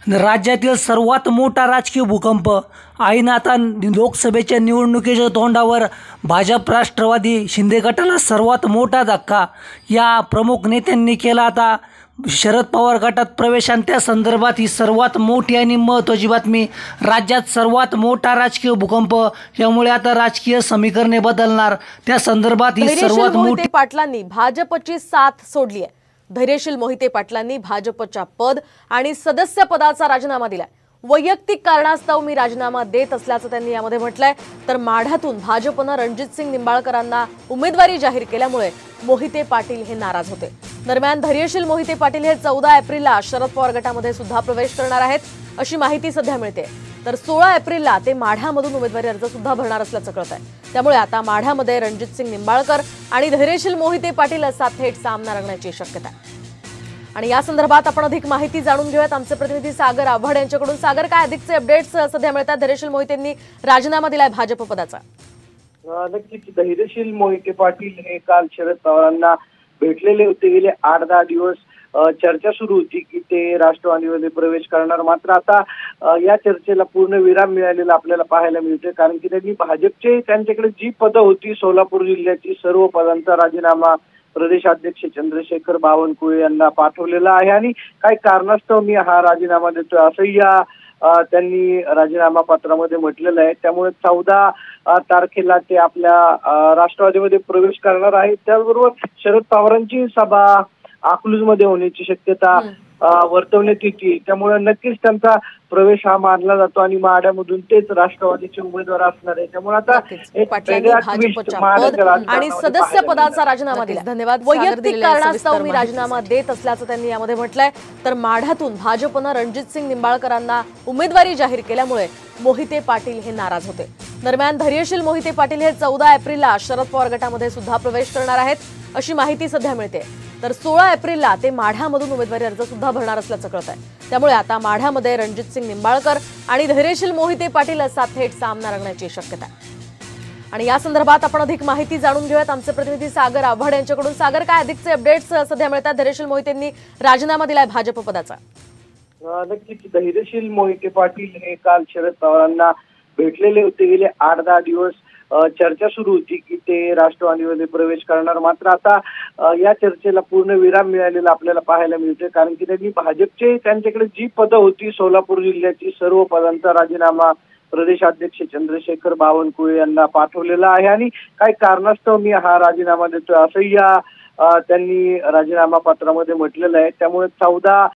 राज्यातील सर्वात मोठा राजकीय भूकंप ऐन आता लोकसभेच्या निवडणुकीच्या तोंडावर भाजप राष्ट्रवादी शिंदे गटाला सर्वात मोठा धक्का या प्रमुख नेत्यांनी केला। आता शरद पवार गटात प्रवेश आणि त्या संदर्भात ही सर्वात मोठी आणि महत्त्वाची बातमी। राज्यात सर्वात मोठा राजकीय भूकंप, यामुळे आता राजकीय समीकरणे बदलणार, त्या संदर्भात ही सर्वात मोठी। पाटलांनी भाजपची साथ सोडली आहे। धैर्यशील मोहिते पाटलांनी भाजपच्या पद आणि सदस्य पदाचा राजीनामा दिलाय। वैयक्तिक कारणास्तव मी राजीनामा देत असल्याचं त्यांनी यामध्ये म्हटलंय। तर माढ्यातून भाजपनं रणजितसिंग निंबाळकरांना उमेदवारी जाहीर केल्यामुळे मोहिते पाटील हे नाराज होते। दरम्यान धैर्यशील मोहिते पाटील हे 14 एप्रिलला शरद पवार गटामध्ये सुद्धा प्रवेश करणार आहेत, अशी माहिती सध्या मिळते। तर 16 एप्रिलला ते माढ्यामधून उमेदवारी अर्ज सुद्धा भरणार असल्याचं कळत आहे। त्यामुळे आता माढ्यामध्ये रणजितसिंग निंबाळकर आणि धैर्यशील मोहिते पाटील असा थेट सामना रंगण्याची शक्यता आहे। आणि या संदर्भात आपण अधिक माहिती जाणून घेऊयात आमचे प्रतिनिधी सागर आव्हाड यांच्याकडून। सागर, काय अधिकचे अपडेट्स सध्या मिळतात? धैर्यशील मोहितेंनी राजीनामा दिलाय भाजप पदाचा। नक्कीच धैर्यशील मोहिते पाटील हे काल शरद पवारांना भेटलेले होते। गेले 8-10 दिवस चर्चा सुरू होती की ते राष्ट्रवादीमध्ये प्रवेश करणार। मात्र आता या चर्चेला पूर्ण विराम मिळालेला आपल्याला पाहायला मिळतोय, कारण की त्यांनी भाजपचे त्यांच्याकडे जी पदं होती सोलापूर जिल्ह्याची सर्व पदांचा राजीनामा प्रदेशाध्यक्ष चंद्रशेखर बावनकुळे यांना पाठवलेला आहे आणि काही कारणास्तव मी हा राजीनामा देतोय असंही या त्यांनी राजीनामा पत्रामध्ये म्हटलेलं आहे। त्यामुळे 14 तारखेला ते आपल्या राष्ट्रवादीमध्ये प्रवेश करणार आहेत। त्याचबरोबर शरद पवारांची सभा अकलूजमध्ये होण्याची शक्यता वर्तवण्यात येते। त्यामुळे नक्कीच त्यांचा प्रवेश हा मानला जातो आणि माढ्यामधून तेच राष्ट्रवादीचे उमेदवार असणार आहे। त्यामुळे आता आणि सदस्य पदाचा राजीनामा दिला। धन्यवाद। वैयक्तिक कारणास्तव मी राजीनामा देत असल्याचं त्यांनी यामध्ये म्हटलंय। तर माढ्यातून भाजपनं रणजितसिंग निंबाळकरांना उमेदवारी जाहीर केल्यामुळे मोहिते पाटील हे नाराज होते। दरम्यान धैर्यशील मोहिते पाटील हे 14 एप्रिलला शरद पवार गटामध्ये सुद्धा प्रवेश करणार आहेत, अशी माहिती सध्या मिळते। तर 16 एप्रिलला ते माढ्यामधून उमेदवारी अर्ज सुद्धा भरणार असल्याचं कळत आहे। त्यामुळे आता माढ्यामध्ये रणजितसिंग निंबाळकर आणि धैर्यशील मोहिते पाटील असा थेट सामना रंगण्याची शक्यता आहे। आणि या संदर्भात आपण अधिक माहिती जाणून घेऊयात आमचे प्रतिनिधी सागर आव्हाड यांच्याकडून। सागर, काय अधिकचे अपडेट्स सध्या मिळतात? धैर्यशील मोहितेंनी राजीनामा दिलाय भाजप पदाचा। नक्कीच धैर्यशील मोहिते पाटील हे काल शरद पवारांना भेटलेले होते। गेले 8-10 दिवस चर्चा सुरू होती की ते राष्ट्रवादीमध्ये प्रवेश करणार। मात्र आता या चर्चेला पूर्ण विराम मिळालेला आपल्याला पाहायला मिळतोय, कारण की त्यांनी भाजपचे त्यांच्याकडे जी पदं होती सोलापूर जिल्ह्याची सर्व पदांचा राजीनामा प्रदेशाध्यक्ष चंद्रशेखर बावनकुळे यांना पाठवलेला आहे आणि काही कारणास्तव मी हा राजीनामा देतोय असंही या त्यांनी राजीनामा पत्रामध्ये म्हटलेलं आहे। त्यामुळे 14